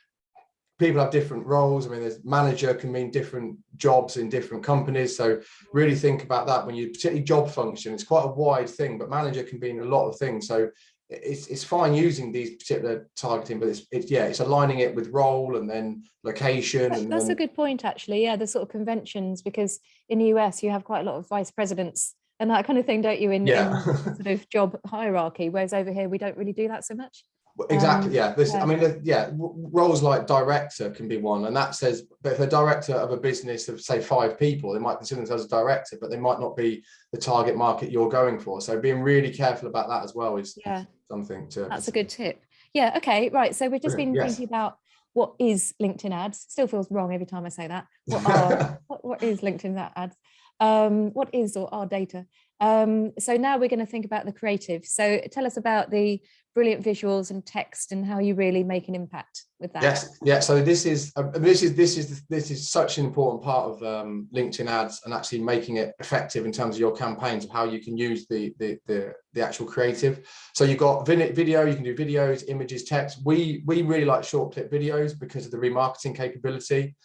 people have different roles. I mean, there's manager can mean different jobs in different companies. So really think about that when you, particularly job function, it's quite a wide thing, but manager can mean a lot of things. So it's fine using these particular targeting, but it's aligning it with role and then location. That's a good point, actually. Yeah, the sort of conventions, because in the US you have quite a lot of vice presidents and that kind of thing, don't you? In sort of job hierarchy, whereas over here we don't really do that so much. Exactly. Yeah. Yeah. I mean, yeah, roles like director can be one, and that says, but if a director of a business of say 5 people, they might consider themselves a director, but they might not be the target market you're going for. So being really careful about that as well is something to. That's a good tip. Yeah. Okay. Right. So we've just been Yes. thinking about what is LinkedIn ads. Still feels wrong every time I say that. What is LinkedIn ads? What is or are data? So now we're going to think about the creative. So tell us about the brilliant visuals and text and how you really make an impact with that. Yes, yeah. So this is such an important part of LinkedIn ads, and actually making it effective in terms of your campaigns, of how you can use the actual creative. So you've got video, you can do videos, images, text. We really like short clip videos because of the remarketing capability.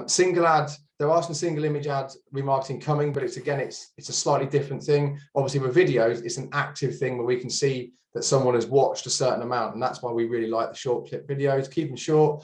Single ads, there are some single image ads remarketing coming, but it's a slightly different thing. Obviously with videos, it's an active thing where we can see that someone has watched a certain amount, and that's why we really like the short clip videos. Keep them short.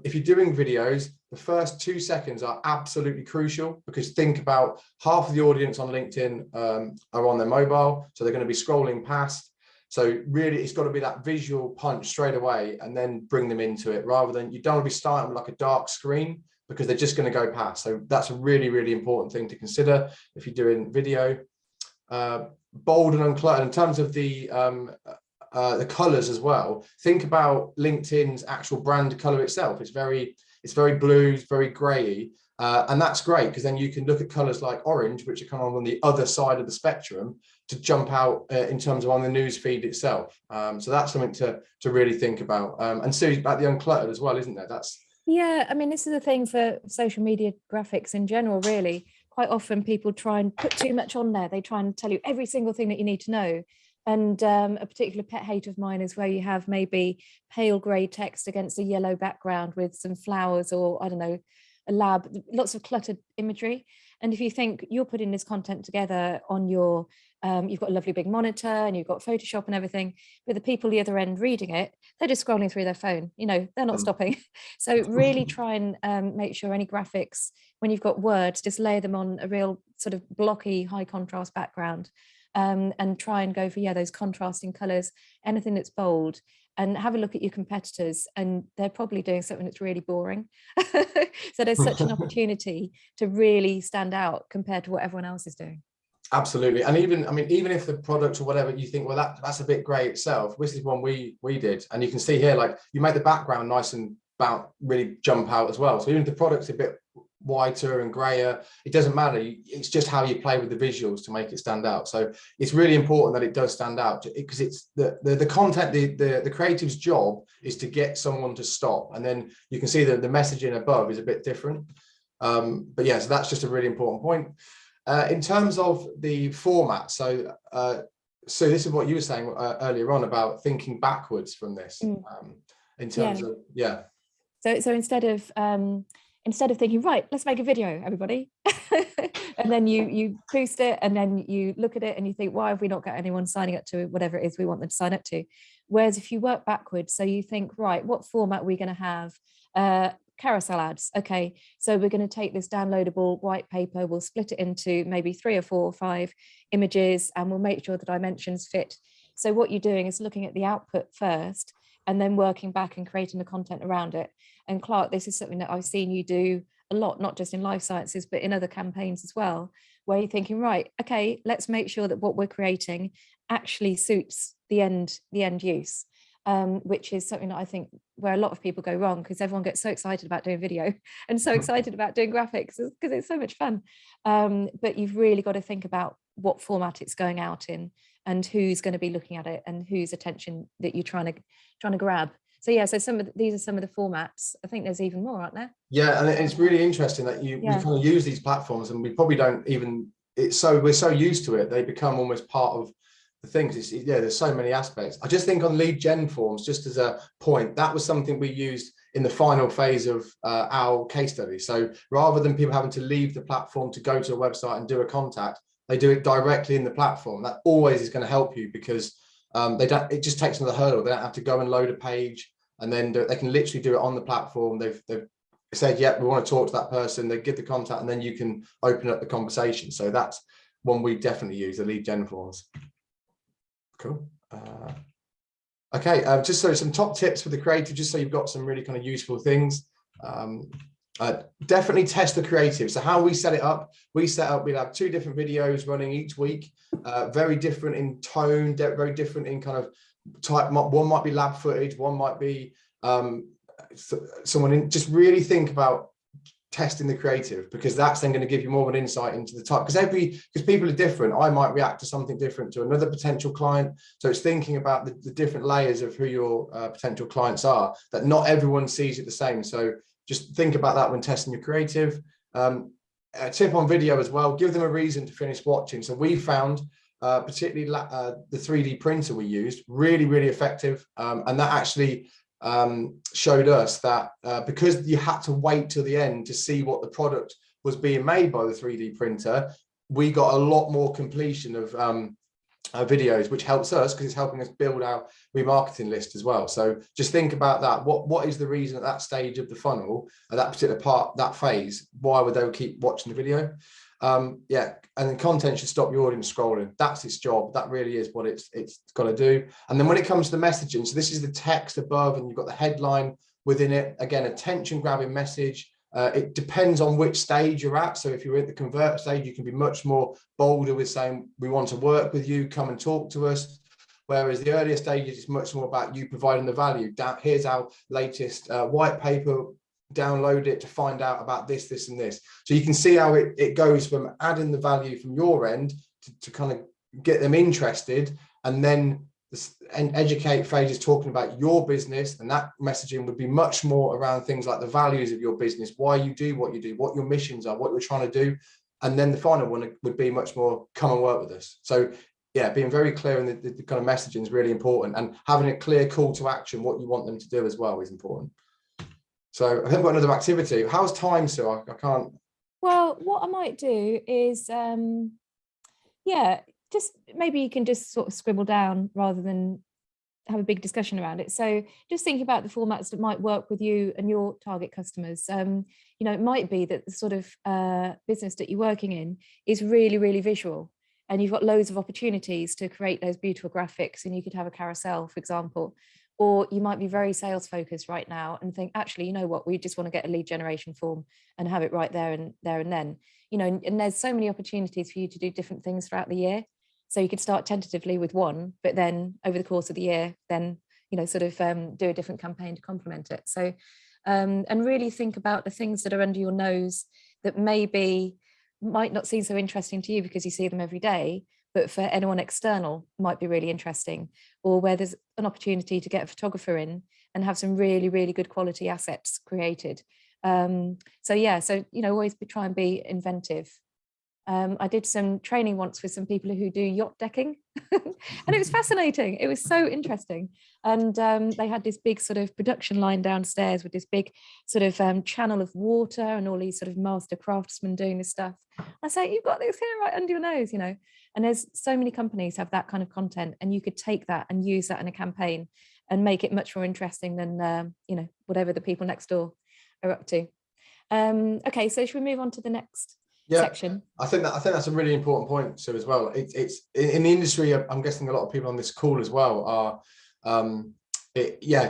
If you're doing videos, the first 2 seconds are absolutely crucial, because think about half of the audience on LinkedIn are on their mobile, so they're going to be scrolling past. So really, it's got to be that visual punch straight away, and then bring them into it, rather than, you don't want to be starting with like a dark screen, because they're just going to go past. So that's a really, really important thing to consider if you're doing video. Bold and uncluttered in terms of the colors as well. Think about LinkedIn's actual brand color itself. It's very blue, it's very grey, and that's great, because then you can look at colors like orange, which are kind of on the other side of the spectrum, to jump out in terms of on the news feed itself. So that's something to really think about. And Sue, about the uncluttered as well, isn't there? Yeah, I mean, this is the thing for social media graphics in general, really. Quite often people try and put too much on there. They try and tell you every single thing that you need to know. And a particular pet hate of mine is where you have maybe pale grey text against a yellow background with some flowers, or I don't know, a lab, lots of cluttered imagery. And if you think you're putting this content together on your, you've got a lovely big monitor and you've got Photoshop and everything, but the people the other end reading it, they're just scrolling through their phone, they're not stopping. So really try and make sure any graphics, when you've got words, just lay them on a real sort of blocky, high contrast background, and try and go for, those contrasting colors, anything that's bold. And have a look at your competitors, and they're probably doing something that's really boring. So there's such an opportunity to really stand out compared to what everyone else is doing. Absolutely. And even if the product or whatever, you think, well, that's a bit grey itself, this is one we did, and you can see here, like, you make the background nice and really jump out as well. So even if the product's a bit whiter and grayer, it doesn't matter. It's just how you play with the visuals to make it stand out. So it's really important that it does stand out, because it's the content, the creative's job is to get someone to stop, and then you can see that the messaging above is a bit different. But yeah, so that's just a really important point. In terms of the format, so this is what you were saying earlier on about thinking backwards from this, in terms of So instead of thinking, right, let's make a video, everybody, and then you boost it, and then you look at it and you think, why have we not got anyone signing up to whatever it is we want them to sign up to? Whereas if you work backwards, so you think, right, what format are we going to have? Carousel ads. Okay, so we're going to take this downloadable white paper, we'll split it into maybe 3 or 4 or 5 images, and we'll make sure the dimensions fit. So what you're doing is looking at the output first, and then working back and creating the content around it. And Clark, this is something that I've seen you do a lot, not just in life sciences, but in other campaigns as well, where you're thinking, right, okay, let's make sure that what we're creating actually suits the end use. Which is something that I think where a lot of people go wrong, because everyone gets so excited about doing video and so excited about doing graphics, because it's so much fun. But you've really got to think about what format it's going out in, and who's going to be looking at it, and whose attention that you're trying to grab. So yeah, so these are some of the formats. I think there's even more, aren't there? Yeah, and it's really interesting that we kind of use these platforms, and we probably don't even. We're so used to it, they become almost part of the things. There's so many aspects. I just think on lead gen forms, just as a point, that was something we used in the final phase of our case study. So rather than people having to leave the platform to go to a website and do a contact, they do it directly in the platform. That always is going to help you, because it just takes another hurdle. They don't have to go and load a page, and then they can literally do it on the platform. They've said, yeah, we want to talk to that person. They give the contact, and then you can open up the conversation. So that's one we definitely use, the lead gen forms. Cool. Okay, just so some top tips for the creative, just so you've got some really kind of useful things. Definitely test the creative. So how we set it up, we'll have 2 different videos running each week, very different in tone, very different in kind of type. One might be lab footage, one might be someone in. Just really think about testing the creative, because that's then going to give you more of an insight into the type, because people are different. I might react to something different to another potential client, so it's thinking about the different layers of who your potential clients are, that not everyone sees it the same. So just think about that when testing your creative. A tip on video as well, give them a reason to finish watching. So we found particularly the 3D printer we used really effective, and that actually showed us that because you had to wait till the end to see what the product was being made by the 3D printer, we got a lot more completion of videos, which helps us because it's helping us build our remarketing list as well. So just think about that. What is the reason at that stage of the funnel, at that particular part, that phase, why would they keep watching the video? Yeah, and then content should stop your audience scrolling. That's its job. That really is what it's got to do. And then when it comes to the messaging, so this is the text above, and you've got the headline within it. Again, attention grabbing message. It depends on which stage you're at. So if you're at the convert stage, you can be much more bolder with saying, we want to work with you, come and talk to us. Whereas the earlier stages, it's much more about you providing the value. Here's our latest white paper, download it to find out about this, this, and this. So you can see how it goes from adding the value from your end to kind of get them interested, and then and educate phase is talking about your business, and that messaging would be much more around things like the values of your business, why you do what you do, what your missions are, what you're trying to do. And then the final one would be much more, come and work with us. So yeah, being very clear in the kind of messaging is really important, and having a clear call to action, what you want them to do as well, is important. So I think we've got another activity. How's time, Sue? I can't. Well, what I might do is, yeah, just maybe you can just sort of scribble down rather than have a big discussion around it. So just think about the formats that might work with you and your target customers. You know, it might be that the sort of business that you're working in is really visual, and you've got loads of opportunities to create those beautiful graphics, and you could have a carousel, for example. Or you might be very sales focused right now and think, actually, you know what, we just want to get a lead generation form and have it right there and then, you know, and there's so many opportunities for you to do different things throughout the year. So you could start tentatively with one, but then over the course of the year, then, you know, sort of do a different campaign to complement it. So, and really think about the things that are under your nose that might not seem so interesting to you because you see them every day, but for anyone external might be really interesting, or where there's an opportunity to get a photographer in and have some really good quality assets created. So yeah, so, you know, always try and be inventive. I did some training once with some people who do yacht decking and it was fascinating. It was so interesting. And they had this big sort of production line downstairs with this big sort of channel of water and all these sort of master craftsmen doing this stuff. I say, you've got this here right under your nose, you know, and there's so many companies have that kind of content, and you could take that and use that in a campaign and make it much more interesting than, you know, whatever the people next door are up to. Okay, so should we move on to the next section? I think that's a really important point, Sue, as well. It's in the industry. I'm guessing a lot of people on this call as well are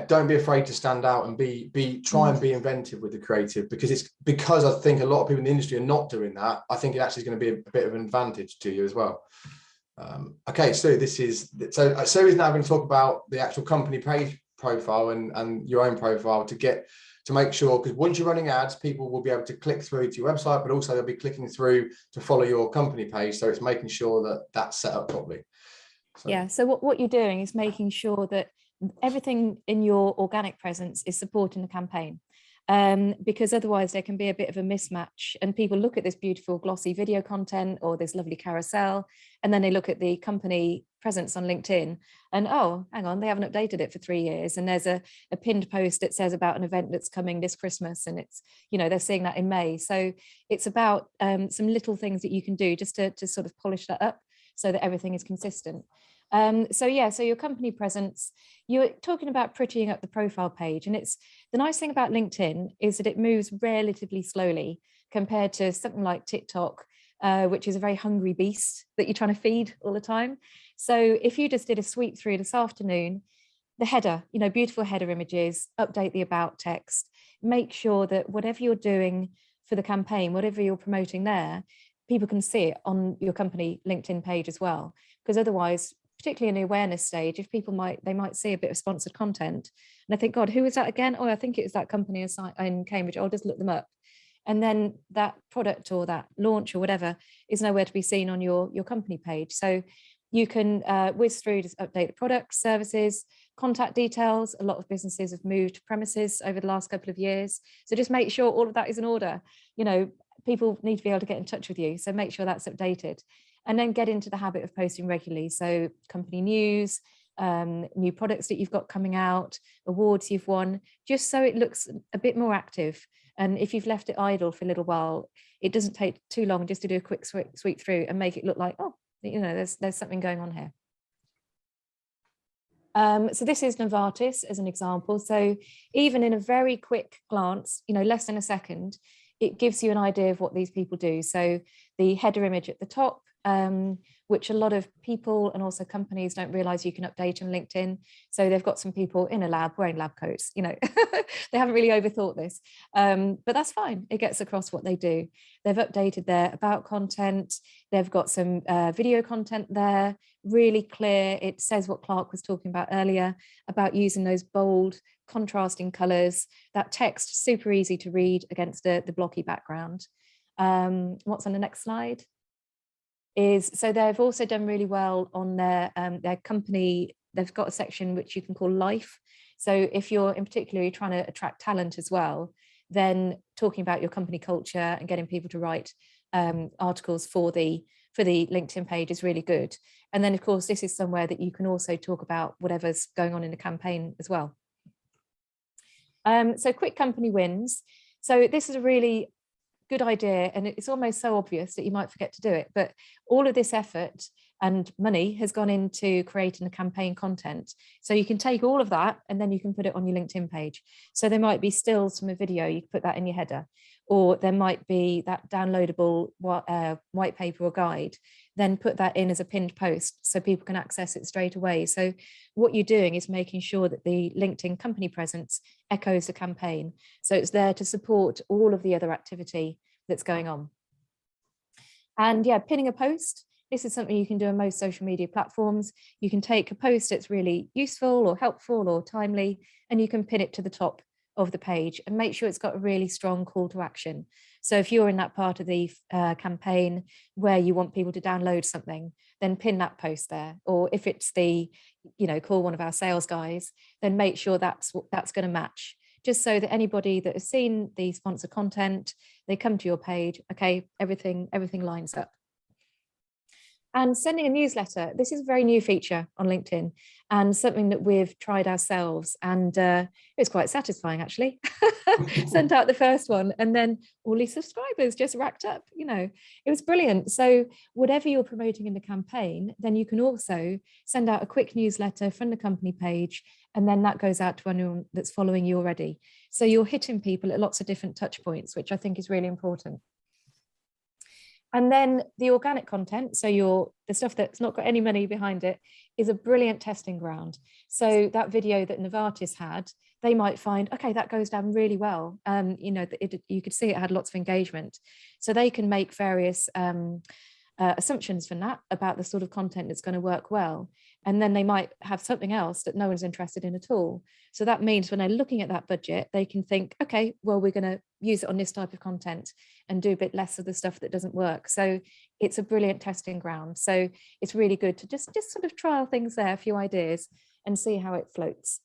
don't be afraid to stand out and try and be inventive with the creative, because I think a lot of people in the industry are not doing that. I think it actually is going to be a bit of an advantage to you as well. Okay, so Sue is now going to talk about the actual company page profile and your own profile to make sure, because once you're running ads, people will be able to click through to your website, but also they'll be clicking through to follow your company page. So it's making sure that that's set up properly. Yeah, so what you're doing is making sure that everything in your organic presence is supporting the campaign, because otherwise there can be a bit of a mismatch, and people look at this beautiful glossy video content or this lovely carousel, and then they look at the company presence on LinkedIn and, oh, hang on, they haven't updated it for 3 years, and there's a pinned post that says about an event that's coming this Christmas, and it's, you know, they're seeing that in May. So it's about some little things that you can do just to sort of polish that up so that everything is consistent. So your company presence, you're talking about prettying up the profile page, and it's the nice thing about LinkedIn is that it moves relatively slowly compared to something like TikTok, which is a very hungry beast that you're trying to feed all the time. So if you just did a sweep through this afternoon, the header, beautiful header images, update the about text, make sure that whatever you're doing for the campaign, whatever you're promoting there, people can see it on your company LinkedIn page as well. Because otherwise, particularly in the awareness stage, if people might see a bit of sponsored content and I think, God, who was that again? Oh, I think it was that company in Cambridge. I'll just look them up. And then that product or that launch or whatever is nowhere to be seen on your company page. So you can whiz through, just update the products, services, contact details. A lot of businesses have moved premises over the last couple of years. So just make sure all of that is in order. People need to be able to get in touch with you. So make sure that's updated. And then get into the habit of posting regularly. So company news, new products that you've got coming out, awards you've won, just so it looks a bit more active. And if you've left it idle for a little while, it doesn't take too long just to do a quick sweep through and make it look like, oh, there's something going on here. So this is Novartis as an example. So even in a very quick glance, less than a second, it gives you an idea of what these people do. So the header image at the top, which a lot of people and also companies don't realize you can update on LinkedIn. So they've got some people in a lab wearing lab coats, they haven't really overthought this, but that's fine. It gets across what they do. They've updated their about content. They've got some video content there, really clear. It says what Clark was talking about earlier about using those bold contrasting colors. That text, super easy to read against the blocky background. What's on the next slide? So they've also done really well on their company. They've got a section which you can call life. So if you're in particular, you're trying to attract talent as well, then talking about your company culture and getting people to write articles for the LinkedIn page is really good. And then of course, this is somewhere that you can also talk about whatever's going on in the campaign as well. So quick company wins. So this is a really good idea, and it's almost so obvious that you might forget to do it, but all of this effort and money has gone into creating the campaign content. So you can take all of that and then you can put it on your LinkedIn page. So there might be stills from a video, you can put that in your header, or there might be that downloadable white paper or guide, then put that in as a pinned post so people can access it straight away. So what you're doing is making sure that the LinkedIn company presence echoes the campaign. So it's there to support all of the other activity that's going on. And yeah, pinning a post. This is something you can do on most social media platforms. You can take a post that's really useful or helpful or timely, and you can pin it to the top of the page and make sure it's got a really strong call to action. So if you're in that part of the campaign where you want people to download something, then pin that post there. Or if it's call one of our sales guys, then make sure that's going to match, just so that anybody that has seen the sponsored content, they come to your page, okay, everything lines up. And sending a newsletter, this is a very new feature on LinkedIn and something that we've tried ourselves, and it was quite satisfying actually. Sent out the first one and then all these subscribers just racked up, it was brilliant. So whatever you're promoting in the campaign, then you can also send out a quick newsletter from the company page, and then that goes out to anyone that's following you already. So you're hitting people at lots of different touch points, which I think is really important. And then the organic content, so the stuff that's not got any money behind it, is a brilliant testing ground. So that video that Novartis had, they might find, okay, that goes down really well. You could see it had lots of engagement. So they can make various assumptions from that about the sort of content that's going to work well. And then they might have something else that no one's interested in at all. So that means when they're looking at that budget, they can think, okay, well, we're going to use it on this type of content and do a bit less of the stuff that doesn't work. So it's a brilliant testing ground. So it's really good to just sort of trial things there, a few ideas, and see how it floats.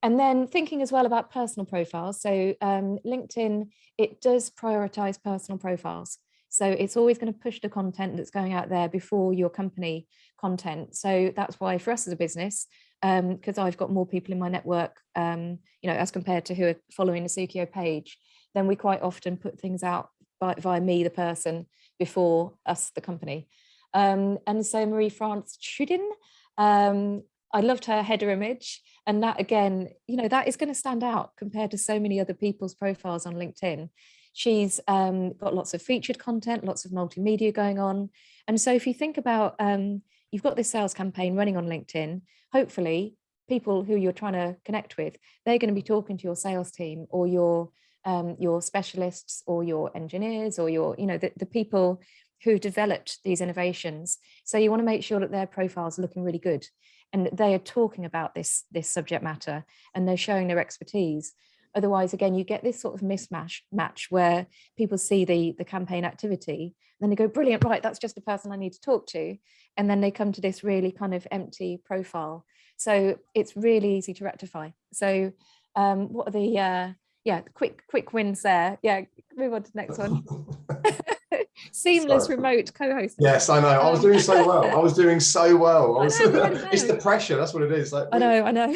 And then thinking as well about personal profiles. So LinkedIn, it does prioritize personal profiles. So it's always going to push the content that's going out there before your company content. So that's why for us as a business, because I've got more people in my network, as compared to who are following the Sukio page, then we quite often put things out via me, the person, before us, the company. And so Marie-France Trudin, I loved her header image. And that again, that is going to stand out compared to so many other people's profiles on LinkedIn. She's got lots of featured content, lots of multimedia going on. And so if you think about, you've got this sales campaign running on LinkedIn. Hopefully people who you're trying to connect with, they're going to be talking to your sales team or your specialists or your engineers or your, the people who developed these innovations. So you want to make sure that their profiles are looking really good and that they are talking about this subject matter and they're showing their expertise. Otherwise, again, you get this sort of mismatch where people see the campaign activity, then they go, brilliant, right, that's just the person I need to talk to. And then they come to this really kind of empty profile. So it's really easy to rectify. So what are the quick wins there? Yeah, move on to the next one. Seamless remote co-host. Yes, I know. I was doing so well. I was doing so well. It's the pressure. That's what it is. Like, I know.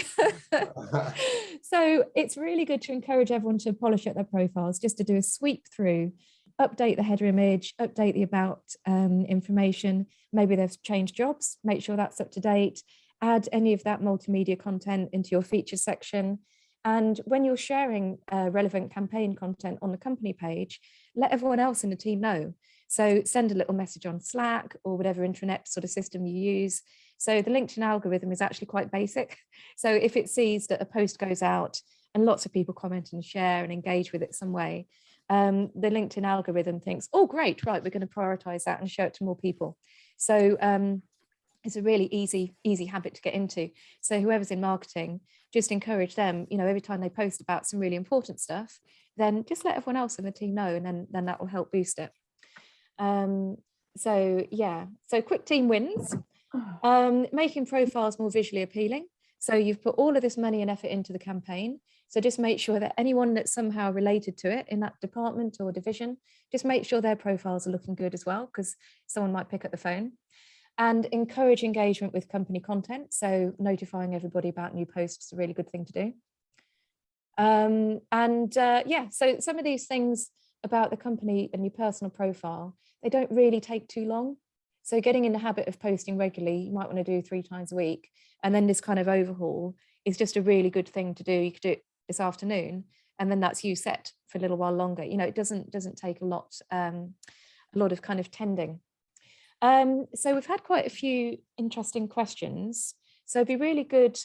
So it's really good to encourage everyone to polish up their profiles, just to do a sweep through, update the header image, update the about information. Maybe they've changed jobs, make sure that's up to date. Add any of that multimedia content into your features section. And when you're sharing relevant campaign content on the company page, let everyone else in the team know. So send a little message on Slack or whatever intranet sort of system you use. So the LinkedIn algorithm is actually quite basic. So if it sees that a post goes out and lots of people comment and share and engage with it some way, the LinkedIn algorithm thinks, oh, great, right, we're going to prioritize that and show it to more people. So it's a really easy habit to get into. So whoever's in marketing, just encourage them, every time they post about some really important stuff, then just let everyone else in the team know, and then that will help boost it. So quick team wins, making profiles more visually appealing. So you've put all of this money and effort into the campaign. So just make sure that anyone that's somehow related to it in that department or division, just make sure their profiles are looking good as well, because someone might pick up the phone. And encourage engagement with company content. So notifying everybody about new posts is a really good thing to do. So some of these things about the company and your personal profile, they don't really take too long. So getting in the habit of posting regularly, you might want to do 3 times a week. And then this kind of overhaul is just a really good thing to do. You could do it this afternoon, and then that's you set for a little while longer. It doesn't take a lot of kind of tending. So we've had quite a few interesting questions. So it'd be really good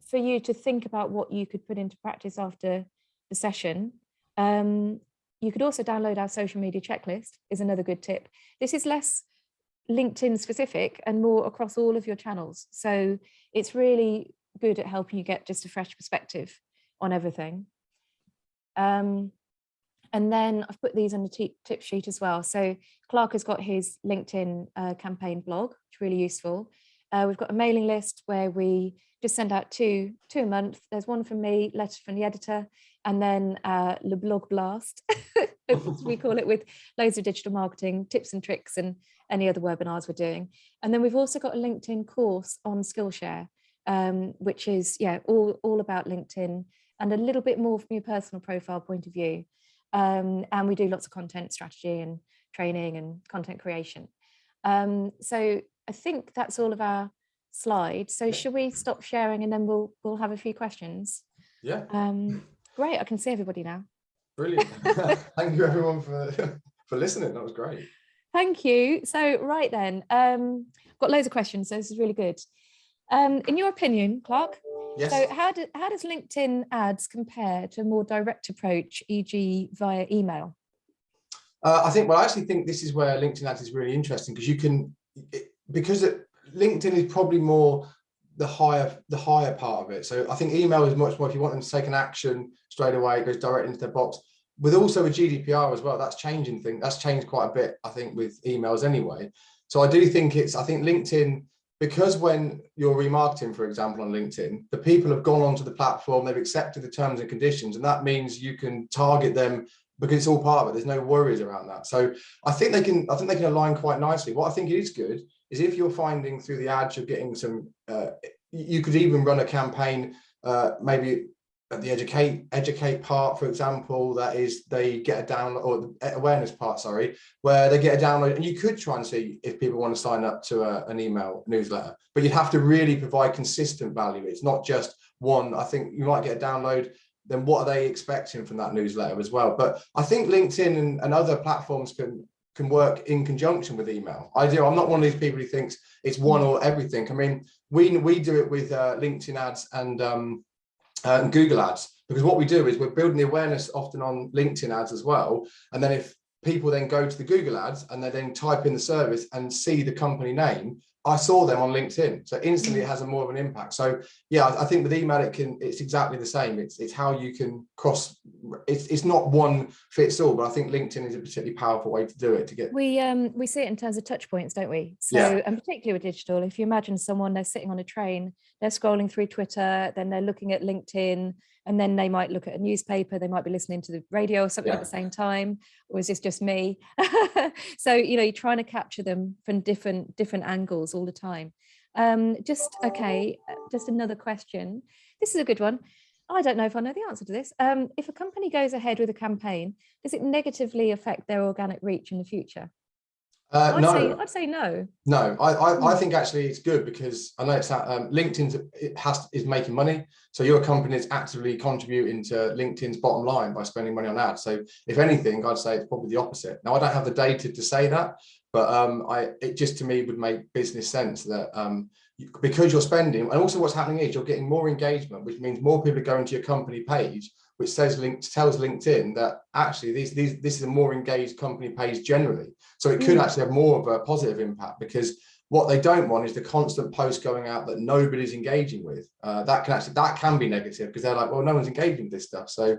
for you to think about what you could put into practice after the session. You could also download our social media checklist, is another good tip. This is less LinkedIn specific and more across all of your channels. So it's really good at helping you get just a fresh perspective on everything. And then I've put these on the tip sheet as well. So Clark has got his LinkedIn campaign blog, which is really useful. We've got a mailing list where we just send out two a month. There's one from me, letter from the editor, and then Le Blog Blast, as we call it, with loads of digital marketing tips and tricks and any other webinars we're doing. And then we've also got a LinkedIn course on Skillshare, which is all about LinkedIn and a little bit more from your personal profile point of view. And we do lots of content strategy and training and content creation. So I think that's all of our slides. So should we stop sharing and then we'll have a few questions? Yeah. Great, I can see everybody now. Brilliant. Thank you everyone for listening. That was great. Thank you. So right then, got loads of questions, so this is really good. In your opinion, Clark, yes. So how does LinkedIn ads compare to a more direct approach, e.g. via email? I actually think this is where LinkedIn ads is really interesting, because LinkedIn is probably more the higher part of it. So I think email is much more, if you want them to take an action straight away, it goes directly into their box. With also with GDPR as well, that's changing things. That's changed quite a bit, I think, with emails anyway. So I do think I think LinkedIn, because when you're remarketing, for example, on LinkedIn, the people have gone onto the platform, they've accepted the terms and conditions, and that means you can target them because it's all part of it. There's no worries around that. So I think they can align quite nicely. What I think is good is if you're finding through the ads, you're getting some, you could even run a campaign, maybe at the educate part, for example, that is they get a download, or the awareness part, sorry, where they get a download, and you could try and see if people want to sign up to an email newsletter, but you'd have to really provide consistent value. It's not just one. I think you might get a download, then what are they expecting from that newsletter as well? But I think LinkedIn and other platforms can can work in conjunction with email. I'm not one of these people who thinks it's one or everything. I mean, we do it with LinkedIn ads and Google ads, because what we do is we're building the awareness often on LinkedIn ads as well. And then if people then go to the Google ads and they then type in the service and see the company name, I saw them on LinkedIn. So instantly it has a more of an impact. So yeah, I think with email, it's exactly the same. It's how you can it's not one fits all, but I think LinkedIn is a particularly powerful way to do it, to get. We see it in terms of touch points, don't we? So, Yeah. and particularly with digital, if you imagine someone, they're sitting on a train, they're scrolling through Twitter, then they're looking at LinkedIn, and then they might look at a newspaper, they might be listening to the radio or something at the same time, or is this just me? So, you know, you're trying to capture them from different angles all the time. Just another question. This is a good one. I don't know if I know the answer to this. If a company goes ahead with a campaign, does it negatively affect their organic reach in the future? No. I'd say no. No, I think actually it's good, because I know it's LinkedIn is making money. So your company is actively contributing to LinkedIn's bottom line by spending money on ads. So if anything, I'd say it's probably the opposite. Now, I don't have the data to say that, but it just, to me, would make business sense that because you're spending, and also what's happening is you're getting more engagement, which means more people are going to your company page, which tells LinkedIn that actually this is a more engaged company page generally. So it could actually have more of a positive impact, because what they don't want is the constant post going out that nobody's engaging with. That can be negative, because they're like, well, no one's engaging with this stuff. So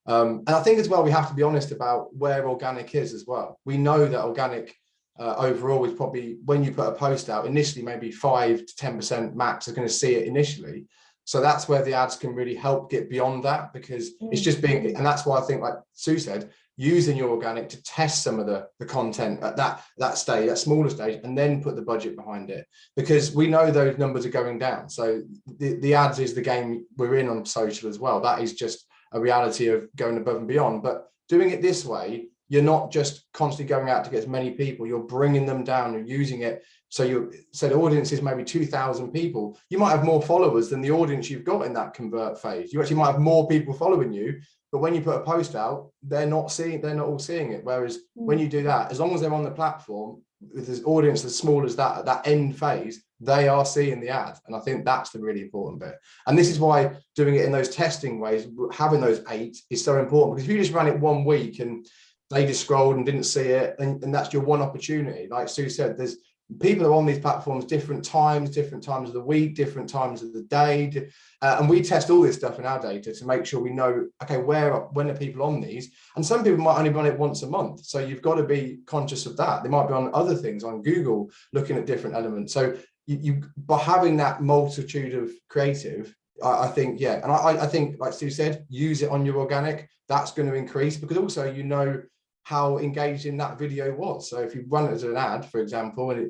and I think as well, we have to be honest about where organic is as well. We know that organic overall is probably, when you put a post out initially, maybe 5 to 10% max are going to see it initially. So that's where the ads can really help get beyond that, because it's just being, and that's why I think, like Sue said, using your organic to test some of the content at that stage, that smaller stage, and then put the budget behind it, because we know those numbers are going down. So the ads is the game we're in on social as well. That is just a reality of going above and beyond. But doing it this way, you're not just constantly going out to get as many people, you're bringing them down, you're using it. So the audience is maybe 2,000 people. You might have more followers than the audience you've got in that convert phase. You actually might have more people following you, but when you put a post out, they're not all seeing it. Whereas when you do that, as long as they're on the platform, with this audience as small as that, at that end phase, they are seeing the ad. And I think that's the really important bit. And this is why doing it in those testing ways, having those 8 is so important, because if you just ran it 1 week and they just scrolled and didn't see it, and that's your one opportunity. Like Sue said, there's people are on these platforms different times of the week, different times of the day, and we test all this stuff in our data to make sure we know, okay, when are people on these? And some people might only be on it once a month, so you've got to be conscious of that. They might be on other things, on Google, looking at different elements. So you by having that multitude of creative, I think, yeah, and I think, like Sue said, use it on your organic. That's going to increase, because also you know how engaging that video was. So if you run it as an ad, for example, and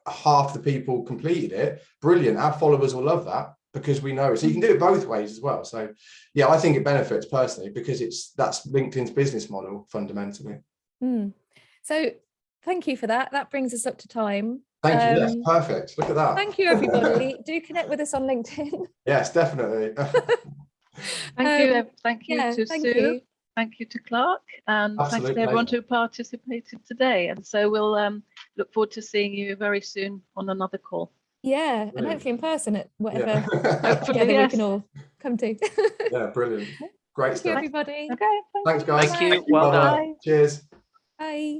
half the people completed it, brilliant. Our followers will love that, because we know it. So you can do it both ways as well. So yeah, I think it benefits personally, because that's LinkedIn's business model fundamentally. So thank you for that. That brings us up to time. Thank you. Yes, perfect. Look at that. Thank you, everybody. Do connect with us on LinkedIn. Yes, definitely. Thank you to Sue. Thank you to Clark, and thanks to everyone who participated today. And so we'll look forward to seeing you very soon on another call. Yeah, brilliant. And hopefully in person at whatever hopefully we can all come to. Yeah, brilliant. Great stuff. Thank you, everybody. Okay. Thanks, guys. Thank you. Well done. Cheers. Bye.